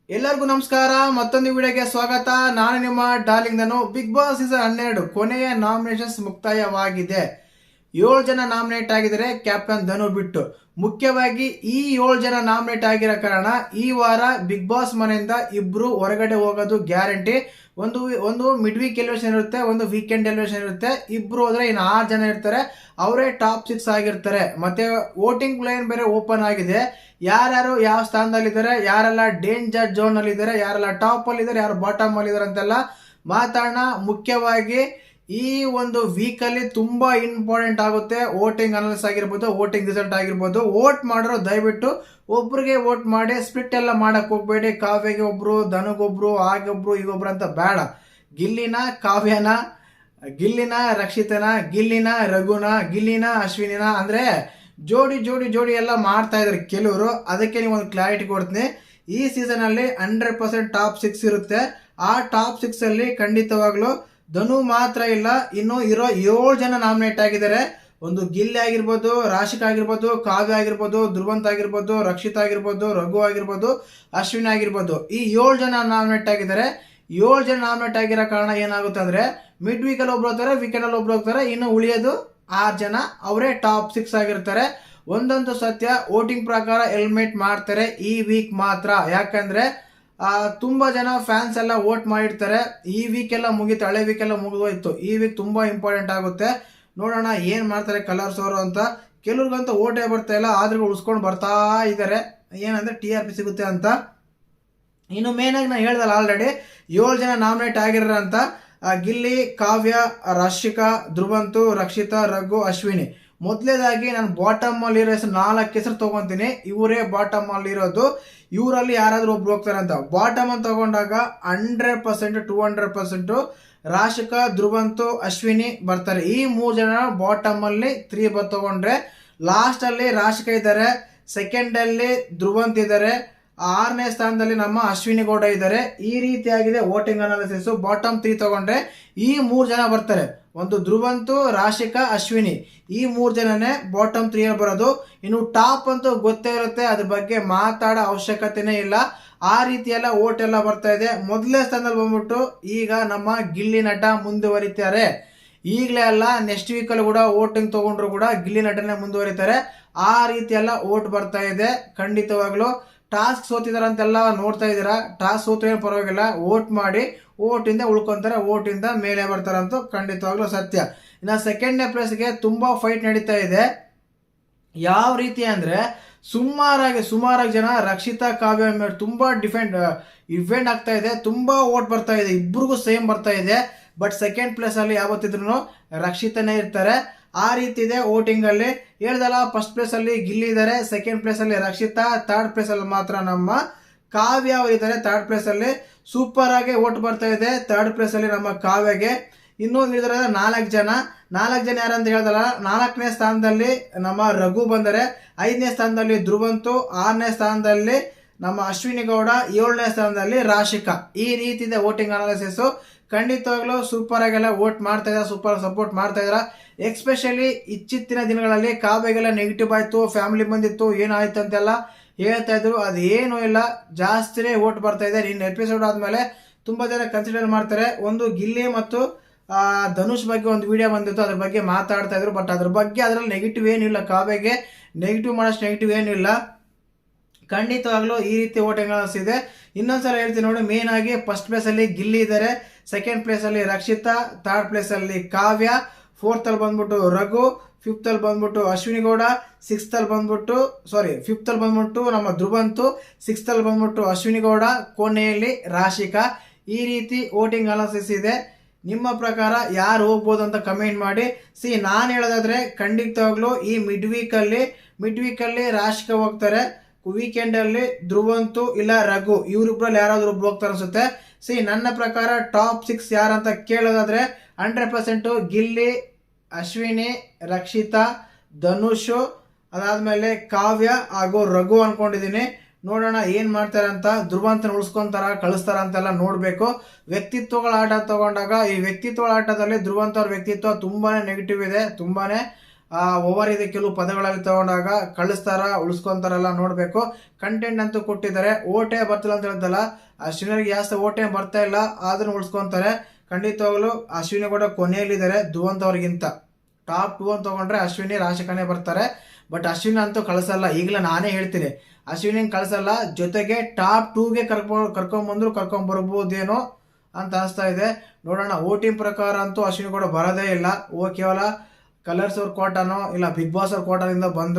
ಎಲ್ಲರಿಗೂ ನಮಸ್ಕಾರ. ಮತ್ತೊಂದು ವಿಡಿಯೋಗೆ ಸ್ವಾಗತ. ನಾನು ನಿಮ್ಮ ಡಾರ್ಲಿಂಗ್ ನಾನು. ಬಿಗ್ ಬಾಸ್ ಸೀಸನ್ 12 ಕೊನೆಯ ನಾಮಿನೇಷನ್ಸ್ ಮುಕ್ತಾಯವಾಗಿದೆ. 7 ಜನ ನಾಮಿನೇಟ್ ಆಗಿದ್ದಾರೆ, ಕ್ಯಾಪ್ಟನ್ ಧನು ಬಿಟ್ಟು. ಮುಖ್ಯವಾಗಿ ಈ 7 ಜನ ನಾಮಿನೇಟ್ ಆಗಿರೋ ಕಾರಣ ಈ ವಾರ ಬಿಗ್ ಬಾಸ್ ಮನೆಯಿಂದ ಇಬ್ರು ಹೊರಗಡೆ ಹೋಗೋದು ಗ್ಯಾರಂಟಿ. ಒಂದು ಮಿಡ್ ವೀಕ್ ಎಲಿವೇಶನ್ ಇರುತ್ತೆ, ಒಂದು ವೀಕೆಂಡ್ ಎಲಿವೇಶನ್ ಇರುತ್ತೆ. ಇಬ್ರು ಹೋದ್ರೆ ಇನ್ನು 6 ಜನ ಇರ್ತಾರೆ, ಅವರೇ ಟಾಪ್ 6 ಆಗಿರ್ತಾರೆ. ಮತ್ತೆ ವೋಟಿಂಗ್ ಲೈನ್ ಬೇರೆ ಓಪನ್ ಆಗಿದೆ. ಯಾರ್ಯಾರು ಯಾವ ಸ್ಥಾನದಲ್ಲಿದ್ದಾರೆ, ಯಾರೆಲ್ಲ ಡೇಂಜರ್ ಝೋನ್ ಅಲ್ಲಿ ಇದ್ದಾರೆ, ಯಾರೆಲ್ಲ ಟಾಪ್ ಅಲ್ಲಿ ಇದ್ದಾರೆ, ಯಾರು ಬಾಟಮ್ ಅಲ್ಲಿ ಇದ್ದಾರೆ ಅಂತೆಲ್ಲ ಮಾತಾಡೋಣ. ಮುಖ್ಯವಾಗಿ ಈ ಒಂದು ವೀಕ್ ಅಲ್ಲಿ ತುಂಬಾ ಇಂಪಾರ್ಟೆಂಟ್ ಆಗುತ್ತೆ. ವೋಟಿಂಗ್ ಅನಾಲಿಸ್ ಆಗಿರ್ಬೋದು, ವೋಟಿಂಗ್ ರಿಸಲ್ಟ್ ಆಗಿರ್ಬೋದು. ವೋಟ್ ಮಾಡಿರೋ ದಯವಿಟ್ಟು ಒಬ್ರಿಗೆ ವೋಟ್ ಮಾಡಿ, ಸ್ಪ್ಲಿಟ್ ಎಲ್ಲ ಮಾಡಕ್ ಹೋಗ್ಬೇಡಿ. ಕಾವ್ಯಗೆ ಒಬ್ರು, ಧನುಗೊಬ್ರು, ಆಗೊಬ್ರು, ಈಗೊಬ್ರು ಅಂತ ಬೇಡ. ಗಿಲ್ಲಿನ ಕಾವ್ಯನ, ಗಿಲ್ಲಿನ ರಕ್ಷಿತನ, ಗಿಲ್ಲಿನ ರಘುನ, ಗಿಲ್ಲಿನ ಅಶ್ವಿನಿನ ಅಂದ್ರೆ ಜೋಡಿ ಎಲ್ಲ ಮಾಡ್ತಾ ಇದ್ದಾರೆ ಕೆಲವರು. ಅದಕ್ಕೆ ನೀವು ಒಂದು ಕ್ಲಾರಿಟಿ ಕೊಡ್ತೀನಿ. ಈ ಸೀಸನ್ ಅಲ್ಲಿ 100% ಟಾಪ್ 6 ಇರುತ್ತೆ. ಆ ಟಾಪ್ 6 ಅಲ್ಲಿ ಖಂಡಿತವಾಗ್ಲು ಧನು ಮಾತ್ರ ಇಲ್ಲ, ಇನ್ನು ಇರೋ 7 ಜನ ನಾಮಿನೇಟ್ ಆಗಿದ್ದಾರೆ. ಒಂದು ಗಿಲ್ಲಿ ಆಗಿರ್ಬೋದು, ರಾಶಿಕಾ ಆಗಿರ್ಬೋದು, ಕಾವ್ಯ ಆಗಿರ್ಬೋದು, ಧ್ರುವಂತ್ ಆಗಿರ್ಬೋದು, ರಕ್ಷಿತ್ ಆಗಿರ್ಬೋದು, ರಘು ಆಗಿರ್ಬೋದು, ಅಶ್ವಿನ್ ಆಗಿರ್ಬೋದು. ಈ 7 ಜನ ನಾಮಿನೇಟ್ ಆಗಿದ್ದಾರೆ. 7 ಜನ ನಾಮಿನೇಟ್ ಆಗಿರೋ ಕಾರಣ ಏನಾಗುತ್ತೆ ಅಂದ್ರೆ, ಮಿಡ್ ವೀಕ್ ಅಲ್ಲಿ ಒಬ್ರು ಹೋಗ್ತಾರೆ, ವೀಕೆಂಡ್ ಅಲ್ಲಿ ಒಬ್ರು ಹೋಗ್ತಾರೆ. ಇನ್ನು ಉಳಿಯೋದು 6 ಜನ, ಅವರೇ ಟಾಪ್ 6 ಆಗಿರ್ತಾರೆ. ಒಂದಂತೂ ಸತ್ಯ, ವೋಟಿಂಗ್ ಪ್ರಕಾರ ಎಲಿಮಿನೇಟ್ ಮಾಡ್ತಾರೆ ಈ ವೀಕ್ ಮಾತ್ರ. ಯಾಕಂದ್ರೆ ತುಂಬಾ ಜನ ಫ್ಯಾನ್ಸ್ ಎಲ್ಲ ವೋಟ್ ಮಾಡಿರ್ತಾರೆ. ಈ ವೀಕ್ ಎಲ್ಲ ಮುಗೀತು, ಹಳೆ ವೀಕ್ ಎಲ್ಲ ಮುಗಿದೋಯ್ತು. ಈ ವೀಕ್ ತುಂಬಾ ಇಂಪಾರ್ಟೆಂಟ್ ಆಗುತ್ತೆ. ನೋಡೋಣ ಏನ್ ಮಾಡ್ತಾರೆ ಕಲರ್ಸ್ ಅವರು ಅಂತ. ಕೆಲವ್ರಿಗಂತೂ ಓಟೇ ಬರ್ತಾ ಇಲ್ಲ, ಆದ್ರೂ ಉಳಿಸ್ಕೊಂಡು ಬರ್ತಾ ಇದ್ದಾರೆ. ಏನಂದ್ರೆ TRP ಸಿಗುತ್ತೆ ಅಂತ. ಇನ್ನು ಮೇನ್ ಆಗಿ ನಾನು ಹೇಳ್ದಲ್ಲ ಆಲ್ರೆಡಿ 7 ಜನ ನಾಮಿನೇಟ್ ಆಗಿರ ಅಂತ. ಗಿಲ್ಲಿ, ಕಾವ್ಯ, ರಾಶಿಕಾ, ಧ್ರುವಂತು, ರಕ್ಷಿತಾ, ರಘು, ಅಶ್ವಿನಿ. ಮೊದಲೇದಾಗಿ ನಾನು ಬಾಟಮ್ ಅಲ್ಲಿ ಇರೋ 4 ಹೆಸರು ತಗೊಂತೀನಿ. ಇವರೇ ಬಾಟಮ್ ಅಲ್ಲಿ ಇರೋದು. ಇವರಲ್ಲಿ ಯಾರಾದ್ರೂ ಒಬ್ರು ಹೋಗ್ತಾರೆ ಅಂತ. ಬಾಟಮ್ ಅಂತ ತಗೊಂಡಾಗ 100% 200% ರಾಶಿಕಾ, ಧ್ರುವಂತು, ಅಶ್ವಿನಿ ಬರ್ತಾರೆ. ಈ 3 ಜನ ಬಾಟಮ್ ಅಲ್ಲಿ 3 ತಗೊಂಡ್ರೆ, ಲಾಸ್ಟ್ ಅಲ್ಲಿ ರಾಶಿಕಾ ಇದ್ದಾರೆ, ಸೆಕೆಂಡ್ ಅಲ್ಲಿ ಧ್ರುವಂತ್ ಇದ್ದಾರೆ, 6ನೇ ಸ್ಥಾನದಲ್ಲಿ ನಮ್ಮ ಅಶ್ವಿನಿ ಗೌಡ ಇದ್ದಾರೆ. ಈ ರೀತಿಯಾಗಿದೆ ವೋಟಿಂಗ್ ಅನಾಲಿಸಿಸ್. ಬಾಟಮ್ 3 ತಗೊಂಡ್ರೆ ಈ 3 ಜನ ಬರ್ತಾರೆ. ಒಂದು ಧ್ರುವಂತು, ರಾಶಿಕಾ, ಅಶ್ವಿನಿ, ಈ 3 ಜನನೇ ಬಾಟಮ್ 3 ಬರೋದು. ಇನ್ನು ಟಾಪ್ ಅಂತೂ ಗೊತ್ತೇ ಇರುತ್ತೆ, ಅದ್ರ ಬಗ್ಗೆ ಮಾತಾಡೋ ಅವಶ್ಯಕತೆನೇ ಇಲ್ಲ. ಆ ರೀತಿ ಎಲ್ಲ ವೋಟ್ ಎಲ್ಲ ಬರ್ತಾ ಇದೆ. ಮೊದಲನೇ ಸ್ಥಾನದಲ್ಲಿ ಬಂದ್ಬಿಟ್ಟು ಈಗ ನಮ್ಮ ಗಿಲ್ಲಿ ನಟ ಮುಂದುವರಿತಾರೆ. ಈಗಲೇ ಅಲ್ಲ, ನೆಕ್ಸ್ಟ್ ವೀಕಲ್ಲಿ ಕೂಡ ವೋಟಿಂಗ್ ತಗೊಂಡ್ರು ಕೂಡ ಗಿಲ್ಲಿ ನಟನೆ ಮುಂದುವರಿತಾರೆ. ಆ ರೀತಿ ಎಲ್ಲ ವೋಟ್ ಬರ್ತಾ ಇದೆ. ಖಂಡಿತವಾಗ್ಲು ಟಾಸ್ಕ್ ಸೋತಿದಾರಂತೆಲ್ಲ ನೋಡ್ತಾ ಇದ್ದೀರಾ. ಟಾಸ್ಕ್ ಸೋತ್ರ ಏನು ಪರವಾಗಿಲ್ಲ, ವೋಟ್ ಮಾಡಿ, ವೋಟಿಂದ ಉಳ್ಕೊಂತಾರೆ, ವೋಟಿಂದ ಮೇಲೆ ಬರ್ತಾರಂತ ಖಂಡಿತವಾಗ್ಲೂ ಸತ್ಯ. ಇನ್ನು ಸೆಕೆಂಡ್ನೇ ಪ್ಲೇಸ್ಗೆ ತುಂಬಾ ಫೈಟ್ ನಡೀತಾ ಇದೆ. ಯಾವ ರೀತಿ ಅಂದ್ರೆ, ಸುಮಾರಾಗಿ ಜನ ರಕ್ಷಿತಾ, ಕಾವ್ಯ ತುಂಬಾ ಇವೆಂಟ್ ಆಗ್ತಾ ಇದೆ. ತುಂಬಾ ವೋಟ್ ಬರ್ತಾ ಇದೆ, ಇಬ್ಬರಿಗೂ ಸೇಮ್ ಬರ್ತಾ ಇದೆ. ಬಟ್ ಸೆಕೆಂಡ್ ಪ್ಲೇಸ್ ಅಲ್ಲಿ ಯಾವತ್ತಿದ್ರು ರಕ್ಷಿತನೇ ಇರ್ತಾರೆ. ಆ ರೀತಿ ಇದೆ ವೋಟಿಂಗ್ ಅಲ್ಲಿ. ಹೇಳ್ದಲ್ಲ, ಫಸ್ಟ್ ಪ್ಲೇಸ್ ಅಲ್ಲಿ ಗಿಲ್ಲಿ ಇದ್ದಾರೆ, ಸೆಕೆಂಡ್ ಪ್ಲೇಸ್ ಅಲ್ಲಿ ರಕ್ಷಿತಾ, ಥರ್ಡ್ ಪ್ಲೇಸ್ ಅಲ್ಲಿ ಮಾತ್ರ ನಮ್ಮ ಕಾವ್ಯ ಅವರಿದ್ದಾರೆ. ಥರ್ಡ್ ಪ್ಲೇಸ್ ಅಲ್ಲಿ ಸೂಪರ್ ಆಗಿ ವೋಟ್ ಬರ್ತಾ ಇದೆ. ಥರ್ಡ್ ಪ್ಲೇಸ್ ಅಲ್ಲಿ ನಮ್ಮ ಕಾವ್ಯಗೆ. ಇನ್ನೊಂದು ಇದ್ದಾರೆ 4 ಜನ ಯಾರಂತ ಹೇಳ್ದಲ್ಲ. 4ನೇ ಸ್ಥಾನದಲ್ಲಿ ನಮ್ಮ ರಘು ಬಂದರೆ, 5ನೇ ಸ್ಥಾನದಲ್ಲಿ ಧ್ರುವಂತು, 6ನೇ ಸ್ಥಾನದಲ್ಲಿ ನಮ್ಮ ಅಶ್ವಿನಿ ಗೌಡ, 7ನೇ ಸ್ಥಾನದಲ್ಲಿ ರಾಶಿಕಾ. ಈ ರೀತಿ ಇದೆ ವೋಟಿಂಗ್ ಅನಾಲಿಸಿಸ್. ಖಂಡಿತವಾಗ್ಲೂ ಸೂಪರ್ ಆಗೆಲ್ಲ ವೋಟ್ ಮಾಡ್ತಾ ಇದ್ದಾರೆ, ಸೂಪರ್ ಸಪೋರ್ಟ್ ಮಾಡ್ತಾ ಇದ್ದಾರೆ. ಎಕ್ಸ್ಪೆಷಲಿ ಇಚ್ಚಿತ್ತಿನ ದಿನಗಳಲ್ಲಿ ಕಾವ್ಯಗೆಲ್ಲ ನೆಗೆಟಿವ್ ಆಯ್ತು, ಫ್ಯಾಮಿಲಿ ಬಂದಿತ್ತು, ಏನಾಯ್ತು ಅಂತೆಲ್ಲ ಹೇಳ್ತಾ ಇದ್ರು. ಅದೇನು ಇಲ್ಲ, ಜಾಸ್ತಿನೇ ವೋಟ್ ಬರ್ತಾ ಇದೆ. ನಿನ್ನ ಎಪಿಸೋಡ್ ಆದ್ಮೇಲೆ ತುಂಬಾ ಜನ ಕನ್ಸಿಡರ್ ಮಾಡ್ತಾರೆ. ಒಂದು ಗಿಲ್ಲಿ ಮತ್ತು ಧನುಷ್ ಬಗ್ಗೆ ಒಂದು ವಿಡಿಯೋ ಬಂದಿತ್ತು, ಅದ್ರ ಬಗ್ಗೆ ಮಾತಾಡ್ತಾ ಇದ್ರು. ಬಟ್ ಅದ್ರ ಬಗ್ಗೆ ಅದರಲ್ಲಿ ನೆಗೆಟಿವ್ ಏನಿಲ್ಲ, ಕಾವ್ಯಗೆ ನೆಗೆಟಿವ್ ಮಾಡೋಷ್ಟು ನೆಗೆಟಿವ್ ಏನಿಲ್ಲ. ಖಂಡಿತವಾಗ್ಲೂ ಈ ರೀತಿ ವೋಟಿಂಗ್ ಇದೆ. ಇನ್ನೊಂದ್ಸಲ ಹೇಳ್ತೀನಿ ನೋಡಿ. ಮೇನ್ ಆಗಿ ಫಸ್ಟ್ ಪ್ಲೇಸ್ ಅಲ್ಲಿ ಗಿಲ್ಲಿ ಇದ್ದಾರೆ, ಸೆಕೆಂಡ್ ಪ್ಲೇಸ್ ಅಲ್ಲಿ ರಕ್ಷಿತಾ, ಥರ್ಡ್ ಪ್ಲೇಸ್ ಅಲ್ಲಿ ಕಾವ್ಯ, ಫೋರ್ತ್ ಅಲ್ಲಿ ಬಂದ್ಬಿಟ್ಟು ರಘು, ಫಿಫ್ತ್ ಅಲ್ಲಿ ಬಂದ್ಬಿಟ್ಟು ಅಶ್ವಿನಿ ಗೌಡ, ಫಿಫ್ತ್ ಅಲ್ಲಿ ಬಂದ್ಬಿಟ್ಟು ನಮ್ಮ ಧ್ರುವಂತು, ಸಿಕ್ಸ್ತ್ ಅಲ್ಲಿ ಬಂದ್ಬಿಟ್ಟು ಅಶ್ವಿನಿ ಗೌಡ, ಕೊನೆಯಲ್ಲಿ ರಾಶಿಕಾ. ಈ ರೀತಿ ವೋಟಿಂಗ್ ಅನಾಲಿಸಿಸ್ ಇದೆ. ನಿಮ್ಮ ಪ್ರಕಾರ ಯಾರು ಹೋಗ್ಬೋದು ಅಂತ ಕಮೆಂಟ್ ಮಾಡಿ. ನಾನು ಹೇಳೋದಾದ್ರೆ ಖಂಡಿತವಾಗ್ಲೂ ಈ ಮಿಡ್ ವೀಕ್ ಅಲ್ಲಿ ರಾಶಿಕಾ ಹೋಗ್ತಾರೆ. ವೀಕೆಂಡ್ ಅಲ್ಲಿ ಧ್ರುವಂತು ಇಲ್ಲ ರಘು, ಇವರಿಬ್ರಲ್ಲಿ ಯಾರಾದ್ರೂ ಒಬ್ರು ಹೋಗ್ತಾರೆ ಅನ್ಸುತ್ತೆ. ನನ್ನ ಪ್ರಕಾರ ಟಾಪ್ 6 ಯಾರಂತ ಕೇಳೋದಾದ್ರೆ 100% ಗಿಲ್ಲಿ, ಅಶ್ವಿನಿ, ರಕ್ಷಿತಾ, ಧನುಷ್, ಅದಾದ್ಮೇಲೆ ಕಾವ್ಯ ಹಾಗೂ ರಘು ಅನ್ಕೊಂಡಿದೀನಿ. ನೋಡೋಣ ಏನ್ ಮಾಡ್ತಾರೆ ಅಂತ. ಧ್ರುವಂತನ ಉಳಿಸ್ಕೊಂತಾರ, ಕಳಿಸ್ತಾರ ಅಂತೆಲ್ಲ ನೋಡ್ಬೇಕು. ವ್ಯಕ್ತಿತ್ವಗಳ ಆಟ ತಗೊಂಡಾಗ ಈ ವ್ಯಕ್ತಿತ್ವಗಳ ಆಟದಲ್ಲಿ ಧ್ರುವಂತ ಅವ್ರ ವ್ಯಕ್ತಿತ್ವ ತುಂಬಾನೇ ನೆಗೆಟಿವ್ ಇದೆ, ತುಂಬಾನೇ. ಓವರ್ ಇದೆ, ಕೆಲವು ಪದಗಳಲ್ಲಿ ತಗೊಂಡಾಗ ಕಳಿಸ್ತಾರ ಉಳಿಸ್ಕೊಂತಾರಲ್ಲ ನೋಡ್ಬೇಕು. ಕಂಟೆಂಟ್ ಅಂತೂ ಕೊಟ್ಟಿದ್ದಾರೆ. ಓಟೆ ಬರ್ತಿಲ್ಲ ಅಂತ ಹೇಳ್ದಲ್ಲ, ಅಶ್ವಿನಿಗೆ ಜಾಸ್ತಿ ಓಟೆ ಬರ್ತಾ ಇಲ್ಲ, ಆದ್ರೂ ಉಳಿಸ್ಕೊಂತಾರೆ. ಖಂಡಿತವಾಗ್ಲು ಅಶ್ವಿನಿ ಕೂಡ ಕೊನೆಯಲ್ಲಿದ್ದಾರೆ ಧ್ರುವಂತ್ ಅವ್ರಿಗಿಂತ. ಟಾಪ್ 2 ಅಂತ ತಗೊಂಡ್ರೆ ಅಶ್ವಿನಿ, ರಾಶಿಖಾನೆ ಬರ್ತಾರೆ. ಬಟ್ ಅಶ್ವಿನಿ ಅಂತೂ ಕಳಿಸಲ್ಲ, ಈಗಲೇ ನಾನೇ ಹೇಳ್ತೀನಿ, ಅಶ್ವಿನಿ ಕಳಿಸಲ್ಲ. ಜೊತೆಗೆ ಟಾಪ್ 2ಗೆ ಕರ್ಕೊಂಡ್ ಬರ್ಬೋದೇನೋ ಅಂತ ಅನಿಸ್ತಾ ಇದೆ. ನೋಡೋಣ. ಓಟಿಂಗ್ ಪ್ರಕಾರ ಅಂತೂ ಅಶ್ವಿನಿ ಕೂಡ ಬರೋದೇ ಇಲ್ಲ. ಕೇವಲ ಕಲರ್ಸ್ ಅವ್ರ ಕೋಟಾನೋ ಇಲ್ಲ ಬಿಗ್ ಬಾಸ್ ಅವ್ರ ಕೋಟಾದಿಂದ ಬಂದು